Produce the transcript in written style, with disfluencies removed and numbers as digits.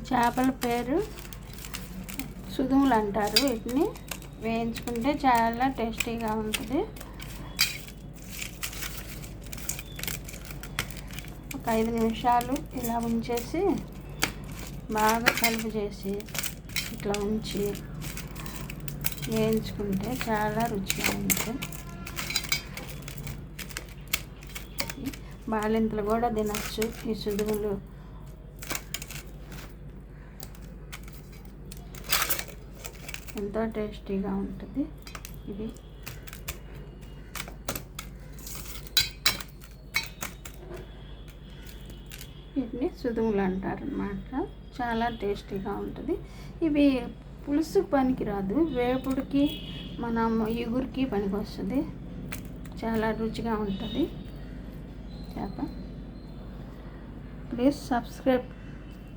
చేపల పేరు సుదుములు అంటారు. వీటిని వేయించుకుంటే చాలా టేస్టీగా ఉంటుంది. ఒక 5 నిమిషాలు ఇలా ఉంచేసి బాగా కలుపు చేసి ఇట్లా ఉంచి వేయించుకుంటే చాలా రుచిగా ఉంటుంది. బాలింతలు కూడా తినచ్చు ఈ సుదుములు. ఎంతో టేస్టీగా ఉంటుంది ఇది. వీటిని సుదుములు అంటారు అన్నమాట. చాలా టేస్టీగా ఉంటుంది. ఇవి పులుసుకు పనికిరాదు, వేపుడికి మనం ఇగురికి పనికి వస్తుంది. చాలా రుచిగా ఉంటుంది చేప. Please subscribe.